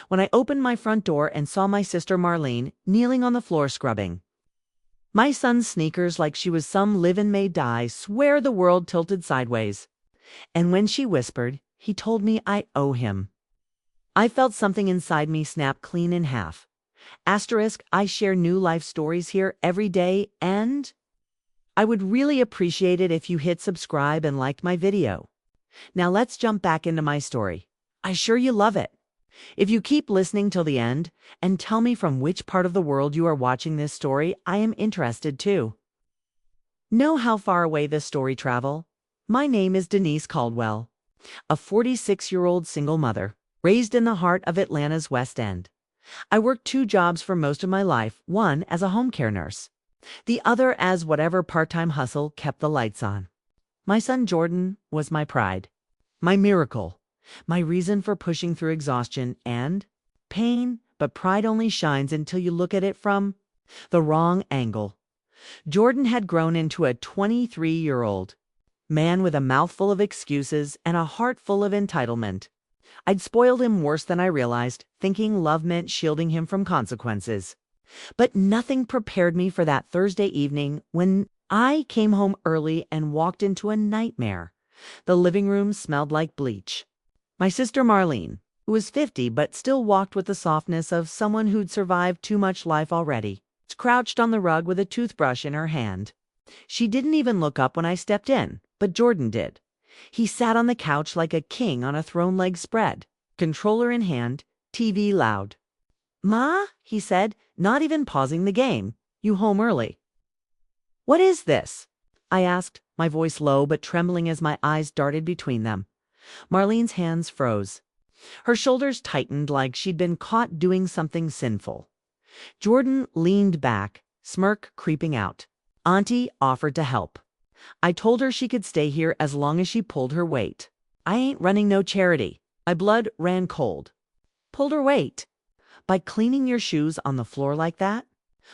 when I opened my front door and saw my sister Marlene kneeling on the floor scrubbing. My son's sneakers, like she was some live-and-may-die, swear the world tilted sideways. And when she whispered, he told me I owe him. I felt something inside me snap clean in half. Asterisk, I share new life stories here every day, and I would really appreciate it if you hit subscribe and liked my video. Now let's jump back into my story. I'm sure you love it. If you keep listening till the end and tell me from which part of the world you are watching this story, I am interested too. Know how far away this story travel? My name is Denise Caldwell, a 46-year-old single mother, raised in the heart of Atlanta's West End. I worked 2 jobs for most of my life, one as a home care nurse, the other as whatever part-time hustle kept the lights on. My son Jordan was my pride, my miracle, my reason for pushing through exhaustion and pain, but pride only shines until you look at it from the wrong angle. Jordan had grown into a 23-year-old man with a mouthful of excuses and a heart full of entitlement. I'd spoiled him worse than I realized, thinking love meant shielding him from consequences. But nothing prepared me for that Thursday evening when I came home early and walked into a nightmare. The living room smelled like bleach. My sister Marlene, who was 50 but still walked with the softness of someone who'd survived too much life already, crouched on the rug with a toothbrush in her hand. She didn't even look up when I stepped in, but Jordan did. He sat on the couch like a king on a throne leg spread, controller in hand, TV loud. "Ma," he said, not even pausing the game, "you home early." "What is this?" I asked, my voice low but trembling as my eyes darted between them. Marlene's hands froze. Her shoulders tightened like she'd been caught doing something sinful. Jordan leaned back, smirk creeping out. Auntie offered to help. I told her she could stay here as long as she pulled her weight. I ain't running no charity. My blood ran cold. Pulled her weight? By cleaning your shoes on the floor like that?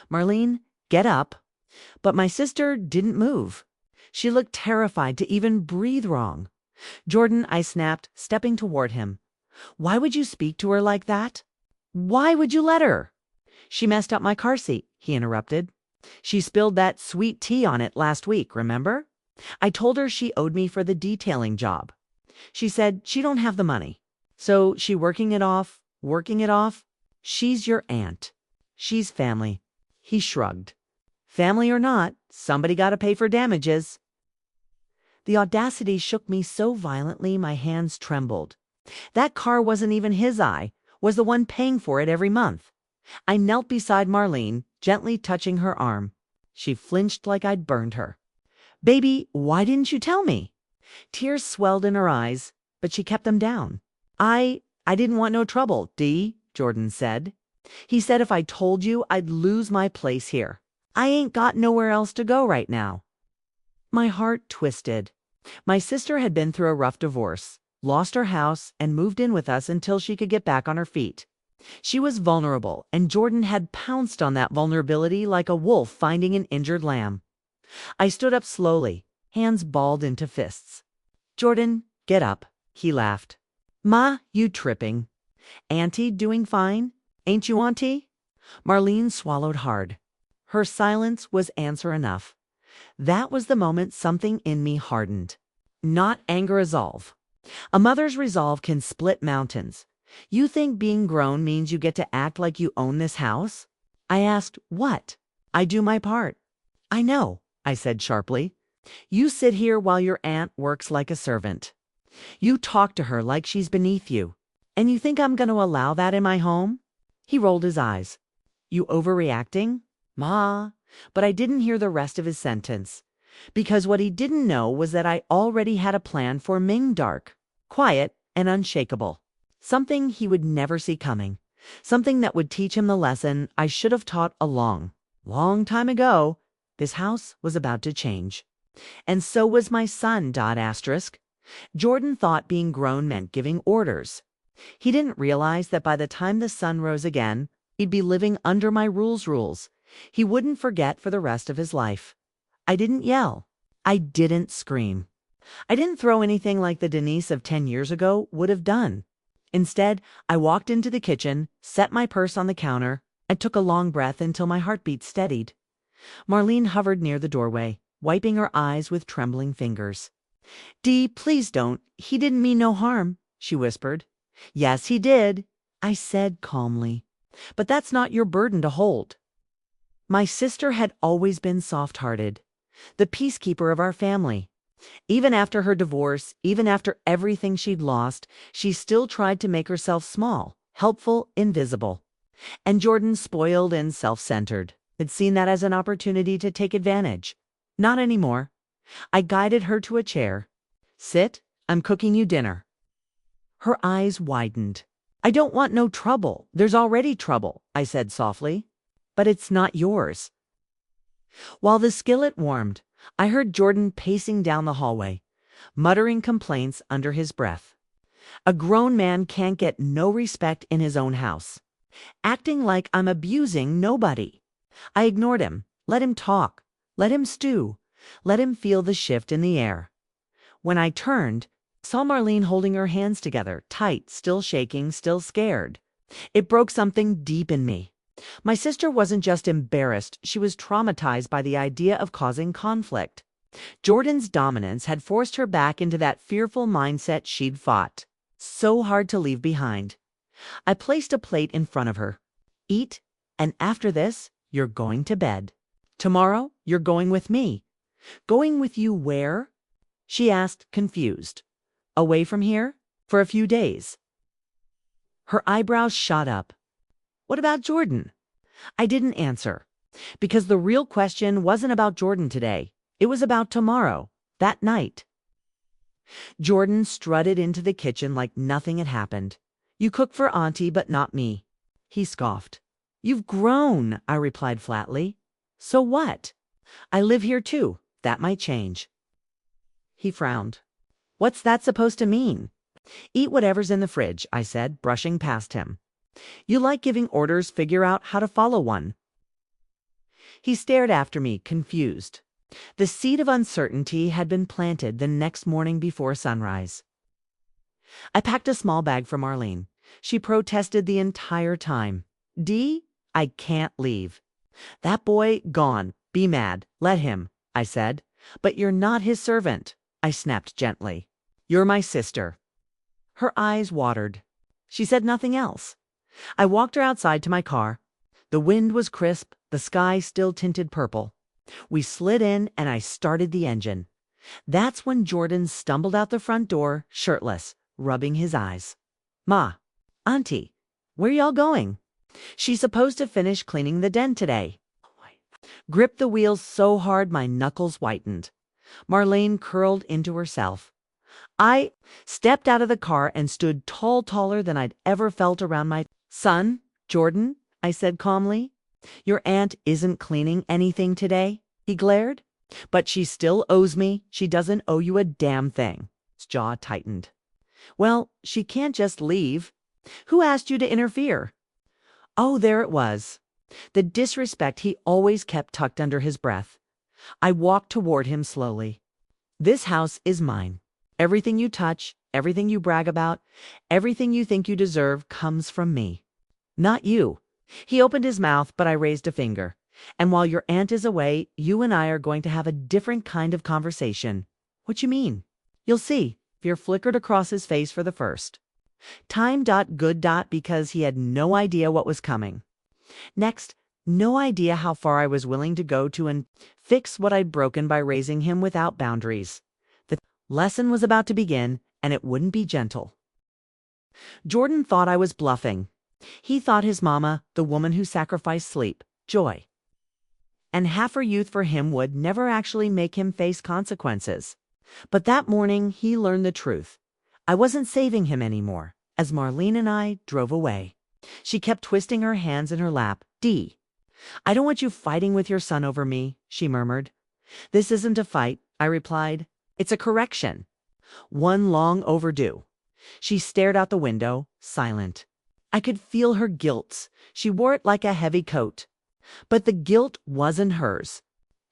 Marlene, get up. But my sister didn't move. She looked terrified to even breathe wrong. "Jordan," I snapped, stepping toward him. "Why would you speak to her like that? Why would you let her?" "She messed up my car seat," he interrupted. "She spilled that sweet tea on it last week, remember? I told her she owed me for the detailing job. She said she don't have the money. So she working it off. She's your aunt. She's family." He shrugged. "Family or not, somebody got to pay for damages." The audacity shook me so violently my hands trembled. That car wasn't even his. I was the one paying for it every month. I knelt beside Marlene, gently touching her arm. She flinched like I'd burned her. "Baby, why didn't you tell me?" Tears swelled in her eyes, but she kept them down. I didn't want no trouble, Dee," Jordan said. "He said if I told you, I'd lose my place here. I ain't got nowhere else to go right now." My heart twisted. My sister had been through a rough divorce, lost her house, and moved in with us until she could get back on her feet. She was vulnerable, and Jordan had pounced on that vulnerability like a wolf finding an injured lamb. I stood up slowly, hands balled into fists. "Jordan, get up," he laughed. "Ma, you tripping. Auntie doing fine? Ain't you, Auntie?" Marlene swallowed hard. Her silence was answer enough. That was the moment something in me hardened. Not anger, resolve. A mother's resolve can split mountains. "You think being grown means you get to act like you own this house?" I asked, "What?" "I do my part." "I know," I said sharply. "You sit here while your aunt works like a servant. You talk to her like she's beneath you. And you think I'm going to allow that in my home?" He rolled his eyes. "You overreacting?" "Ma." But I didn't hear the rest of his sentence. Because what he didn't know was that I already had a plan for Ming Dark, quiet and unshakable. Something he would never see coming. Something that would teach him the lesson I should have taught a long time ago. This house was about to change. And so was my son, ***. Jordan thought being grown meant giving orders. He didn't realize that by the time the sun rose again, he'd be living under my rules. He wouldn't forget for the rest of his life. I didn't yell. I didn't scream. I didn't throw anything like the Denise of 10 years ago would have done. Instead, I walked into the kitchen, set my purse on the counter, and took a long breath until my heartbeat steadied. Marlene hovered near the doorway, wiping her eyes with trembling fingers. "Dee, please don't. He didn't mean no harm," she whispered. "Yes, he did," I said calmly. "But that's not your burden to hold." My sister had always been soft-hearted, the peacekeeper of our family. Even after her divorce, even after everything she'd lost, she still tried to make herself small, helpful, invisible. And Jordan, spoiled and self-centered, had seen that as an opportunity to take advantage. Not anymore. I guided her to a chair. "Sit, I'm cooking you dinner." Her eyes widened. "I don't want no trouble. There's already trouble," I said softly. "But it's not yours." While the skillet warmed, I heard Jordan pacing down the hallway, muttering complaints under his breath. A grown man can't get no respect in his own house. Acting like I'm abusing nobody. I ignored him, let him talk, let him stew, let him feel the shift in the air. When I turned, I saw Marlene holding her hands together, tight, still shaking, still scared. It broke something deep in me. My sister wasn't just embarrassed, she was traumatized by the idea of causing conflict. Jordan's dominance had forced her back into that fearful mindset she'd fought so hard to leave behind. I placed a plate in front of her. "Eat, and after this, you're going to bed. Tomorrow, you're going with me." "Going with you where?" she asked, confused. "Away from here? For a few days." Her eyebrows shot up. "What about Jordan?" I didn't answer, because the real question wasn't about Jordan today. It was about tomorrow, that night. Jordan strutted into the kitchen like nothing had happened. "You cook for Auntie, but not me," he scoffed. "You've grown," I replied flatly. "So what? I live here too. That might change." He frowned. "What's that supposed to mean?" "Eat whatever's in the fridge," I said, brushing past him. "You like giving orders, figure out how to follow one." He stared after me, confused. The seed of uncertainty had been planted the next morning before sunrise. I packed a small bag for Marlene. She protested the entire time. "Dee, I can't leave." "That boy, gone. Be mad. Let him," I said. "But you're not his servant," I snapped gently. "You're my sister." Her eyes watered. She said nothing else. I walked her outside to my car. The wind was crisp, the sky still tinted purple. We slid in and I started the engine. That's when Jordan stumbled out the front door, shirtless, rubbing his eyes. "Ma, Auntie, where y'all going?" "She's supposed to finish cleaning the den today." Gripped the wheels so hard my knuckles whitened. Marlene curled into herself. I stepped out of the car and stood taller than I'd ever felt around my "Son, Jordan," I said calmly. "Your aunt isn't cleaning anything today," he glared. "But she still owes me. She doesn't owe you a damn thing." His jaw tightened. "Well, she can't just leave. Who asked you to interfere?" Oh, there it was. The disrespect he always kept tucked under his breath. I walked toward him slowly. "This house is mine. Everything you touch, everything you brag about, everything you think you deserve comes from me. Not you." He opened his mouth, but I raised a finger. "And while your aunt is away, you and I are going to have a different kind of conversation." "What you mean?" "You'll see." Fear flickered across his face for the first time. Good. Because he had no idea what was coming. Next, no idea how far I was willing to go to and fix what I'd broken by raising him without boundaries. The lesson was about to begin, and it wouldn't be gentle. Jordan thought I was bluffing. He thought his mama, the woman who sacrificed sleep, joy, and half her youth for him would never actually make him face consequences. But that morning he learned the truth. I wasn't saving him anymore, as Marlene and I drove away. She kept twisting her hands in her lap. "Dee, I don't want you fighting with your son over me," she murmured. "This isn't a fight," I replied. "It's a correction. One long overdue." She stared out the window, silent. I could feel her guilt. She wore it like a heavy coat. But the guilt wasn't hers.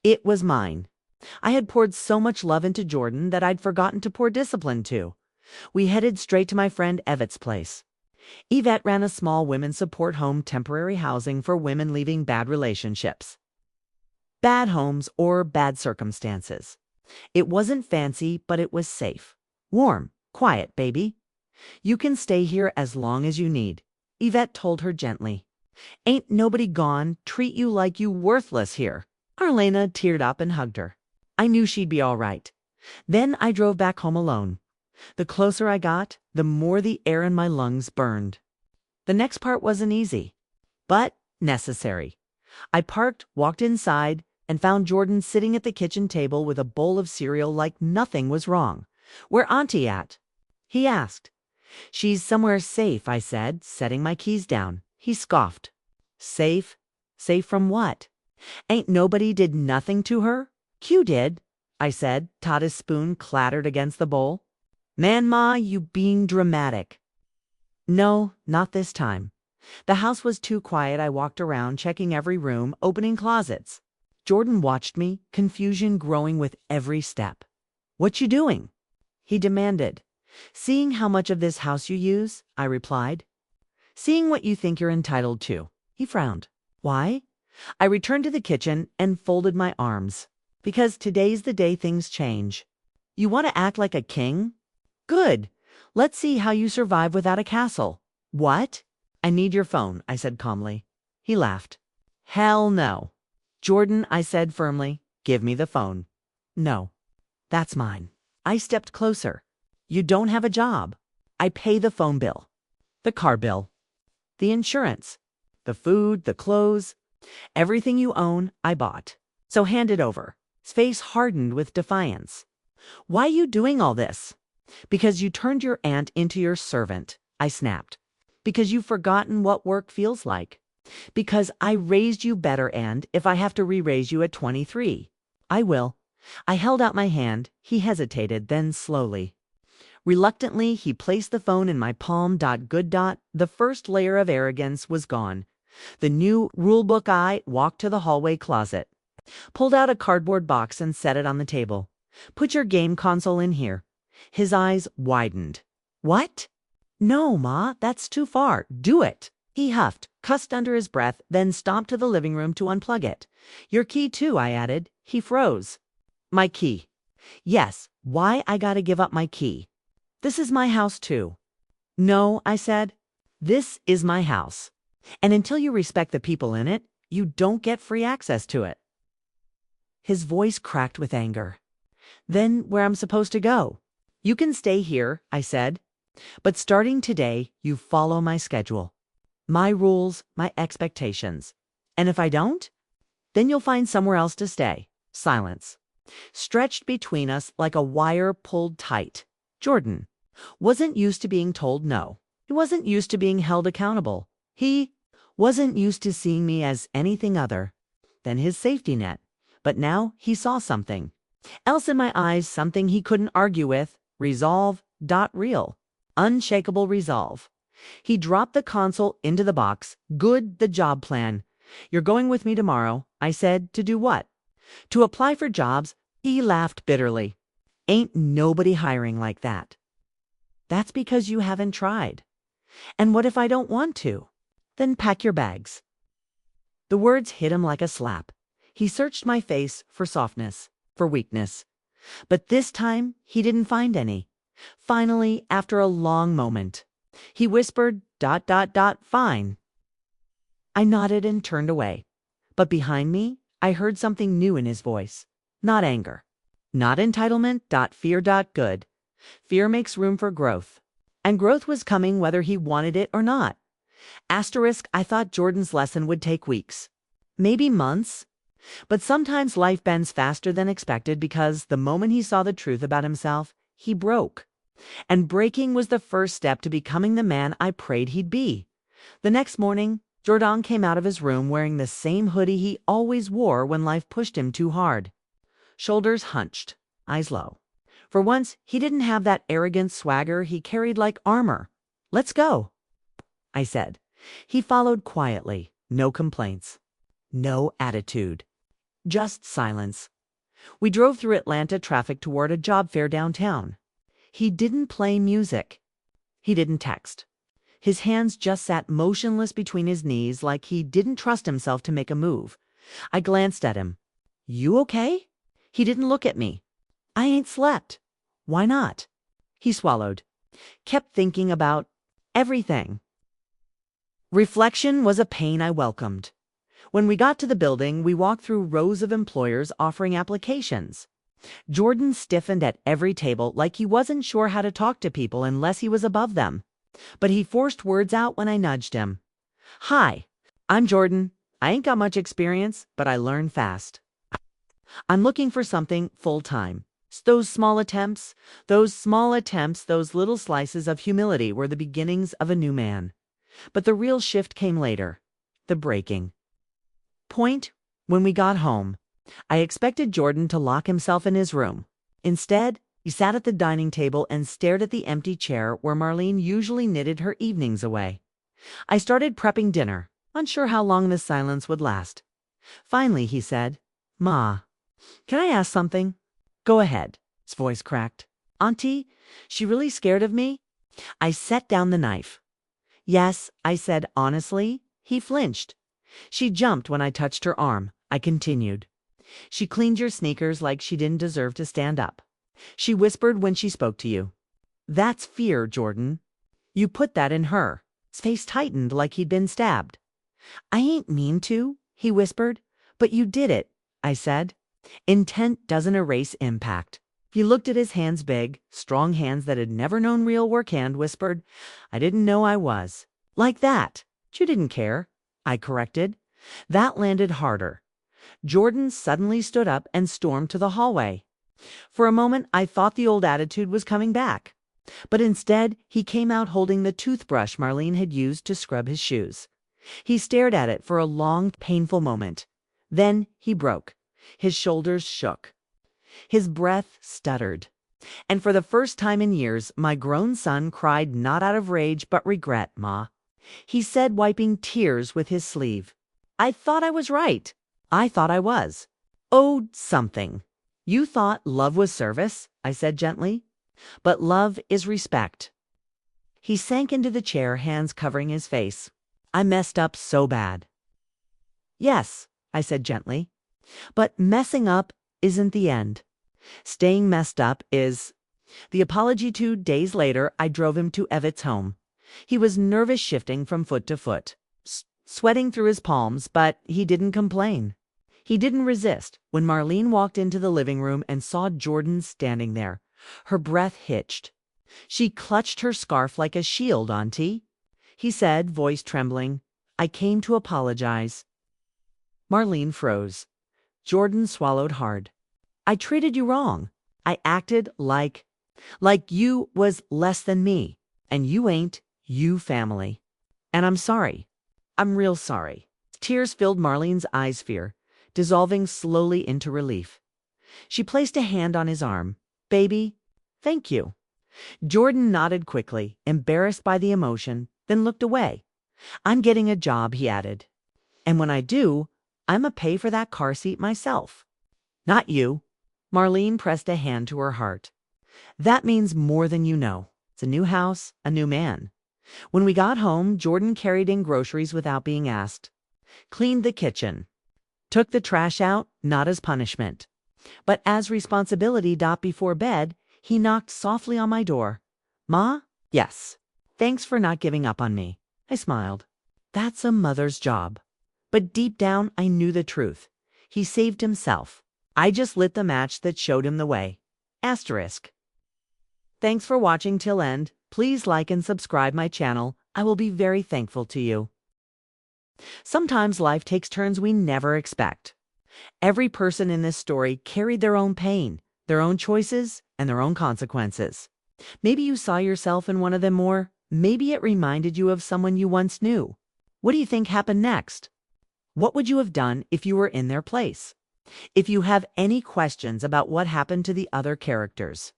It was mine. I had poured so much love into Jordan that I'd forgotten to pour discipline too. We headed straight to my friend Evet's place. Yvette ran a small women's support home, temporary housing for women leaving bad relationships, bad homes, or bad circumstances. It wasn't fancy, but it was safe. Warm, quiet, baby. You can stay here as long as you need, Yvette told her gently. Ain't nobody gone treat you like you worthless here. Arlena teared up and hugged her. I knew she'd be all right. Then I drove back home alone. The closer I got, the more the air in my lungs burned. The next part wasn't easy, but necessary. I parked, walked inside, and found Jordan sitting at the kitchen table with a bowl of cereal like nothing was wrong. Where Auntie at? He asked. She's somewhere safe, I said, setting my keys down. He scoffed. Safe? Safe from what? Ain't nobody did nothing to her? Q did, I said. Tata's spoon clattered against the bowl. Man, Ma, you being dramatic. No, not this time. The house was too quiet. I walked around, checking every room, opening closets. Jordan watched me, confusion growing with every step. What you doing? He demanded. Seeing how much of this house you use, I replied. Seeing what you think you're entitled to. He frowned. Why? I returned to the kitchen and folded my arms. Because today's the day things change. You want to act like a king? Good. Let's see how you survive without a castle. What? I need your phone, I said calmly. He laughed. Hell no. Jordan, I said firmly, give me the phone. No. That's mine. I stepped closer. You don't have a job. I pay the phone bill, the car bill, the insurance, the food, the clothes, everything you own, I bought. So hand it over. His face hardened with defiance. Why you doing all this? Because you turned your aunt into your servant, I snapped. Because you've forgotten what work feels like. Because I raised you better, and if I have to re-raise you at 23, I will. I held out my hand. He hesitated, then slowly. Reluctantly, he placed the phone in my palm. Good. The first layer of arrogance was gone. The new rulebook. I walked to the hallway closet, pulled out a cardboard box and set it on the table. Put your game console in here. His eyes widened. What? No, Ma, that's too far. Do it. He huffed, cussed under his breath, then stomped to the living room to unplug it. Your key too, I added. He froze. My key. Yes, why I gotta give up my key? This is my house too. No, I said. This is my house. And until you respect the people in it, you don't get free access to it. His voice cracked with anger. Then where I'm supposed to go? You can stay here, I said. But starting today, you follow my schedule. My rules, my expectations. And if I don't, then you'll find somewhere else to stay. Silence. Stretched between us like a wire pulled tight. Jordan wasn't used to being told no. He wasn't used to being held accountable. He wasn't used to seeing me as anything other than his safety net. But now he saw something else in my eyes, something he couldn't argue with. Resolve. Real. Unshakable resolve. He dropped the console into the box. Good, the job plan. You're going with me tomorrow, I said. To do what? To apply for jobs. He laughed bitterly. Ain't nobody hiring like that. That's because you haven't tried. And what if I don't want to? Then pack your bags. The words hit him like a slap. He searched my face for softness, for weakness. But this time, he didn't find any. Finally, after a long moment, he whispered, Fine. I nodded and turned away. But behind me, I heard something new in his voice. Not anger. Not entitlement. Fear. Good. Fear makes room for growth. And growth was coming whether he wanted it or not. Asterisk, I thought Jordan's lesson would take weeks. Maybe months. But sometimes life bends faster than expected because the moment he saw the truth about himself, he broke. And breaking was the first step to becoming the man I prayed he'd be. The next morning, Jordan came out of his room wearing the same hoodie he always wore when life pushed him too hard. Shoulders hunched, eyes low. For once, he didn't have that arrogant swagger he carried like armor. Let's go, I said. He followed quietly, no complaints, no attitude, just silence. We drove through Atlanta traffic toward a job fair downtown. He didn't play music. He didn't text. His hands just sat motionless between his knees like he didn't trust himself to make a move. I glanced at him. "You okay?" He didn't look at me. "I ain't slept." "Why not?" He swallowed. Kept thinking about everything. Reflection was a pain I welcomed. When we got to the building, we walked through rows of employers offering applications. Jordan stiffened at every table like he wasn't sure how to talk to people unless he was above them. But he forced words out when I nudged him. "Hi, I'm Jordan. I ain't got much experience, but I learn fast. I'm looking for something full-time." Those small attempts, those little slices of humility were the beginnings of a new man. But the real shift came later. The breaking point, when we got home. I expected Jordan to lock himself in his room. Instead, he sat at the dining table and stared at the empty chair where Marlene usually knitted her evenings away. I started prepping dinner, unsure how long this silence would last. Finally, he said, "Ma, can I ask something?" "Go ahead." His voice cracked. "Auntie, she really scared of me?" I set down the knife. "Yes," I said honestly. He flinched. "She jumped when I touched her arm," I continued. "She cleaned your sneakers like she didn't deserve to stand up. She whispered when she spoke to you. That's fear, Jordan. You put that in her." His face tightened like he'd been stabbed. "I ain't mean to," he whispered. "But you did it," I said. "Intent doesn't erase impact." He looked at his hands, big, strong hands that had never known real work, and whispered, "I didn't know I was." "Like that." "You didn't care," I corrected. That landed harder. Jordan suddenly stood up and stormed to the hallway. For a moment, I thought the old attitude was coming back. But instead, he came out holding the toothbrush Marlene had used to scrub his shoes. He stared at it for a long, painful moment. Then he broke. His shoulders shook. His breath stuttered. And for the first time in years, my grown son cried not out of rage but regret, Ma. He said, wiping tears with his sleeve, "I thought I was right. I thought I was. Owed something." "You thought love was service," I said gently. "But love is respect." He sank into the chair, hands covering his face. "I messed up so bad." "Yes," I said gently. "But messing up isn't the end. Staying messed up is." The apology 2 days later, I drove him to Evet's home. He was nervous, shifting from foot to foot, sweating through his palms, but he didn't complain. He didn't resist. When Marlene walked into the living room and saw Jordan standing there, her breath hitched. She clutched her scarf like a shield. "Auntie," he said, voice trembling, "I came to apologize." Marlene froze. Jordan swallowed hard. "I treated you wrong. I acted like you was less than me, and you ain't, you family. And I'm sorry. I'm real sorry." Tears filled Marlene's eyes, fear dissolving slowly into relief. She placed a hand on his arm. "Baby, thank you." Jordan nodded quickly, embarrassed by the emotion, then looked away. "I'm getting a job," he added. "And when I do, I'ma pay for that car seat myself." "Not you." Marlene pressed a hand to her heart. "That means more than you know. It's a new house, a new man." When we got home, Jordan carried in groceries without being asked, cleaned the kitchen, took the trash out, not as punishment, but as responsibility. Before bed, he knocked softly on my door. "Ma?" "Yes." "Thanks for not giving up on me." I smiled. That's a mother's job. But deep down, I knew the truth. He saved himself. I just lit the match that showed him the way. Asterisk. Thanks for watching till end. Please like and subscribe my channel. I will be very thankful to you. Sometimes life takes turns we never expect. Every person in this story carried their own pain, their own choices, and their own consequences. Maybe you saw yourself in one of them, or maybe it reminded you of someone you once knew. What do you think happened next? What would you have done if you were in their place? If you have any questions about what happened to the other characters,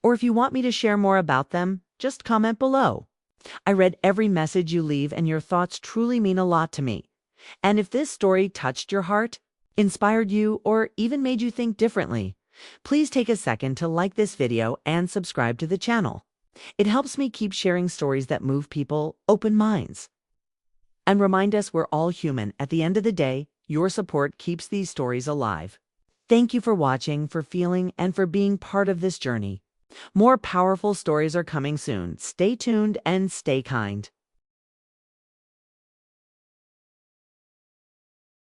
or if you want me to share more about them, just comment below. I read every message you leave, and your thoughts truly mean a lot to me. And if this story touched your heart, inspired you, or even made you think differently, please take a second to like this video and subscribe to the channel. It helps me keep sharing stories that move people, open minds, and remind us we're all human. At the end of the day, your support keeps these stories alive. Thank you for watching, for feeling, and for being part of this journey. More powerful stories are coming soon. Stay tuned and stay kind.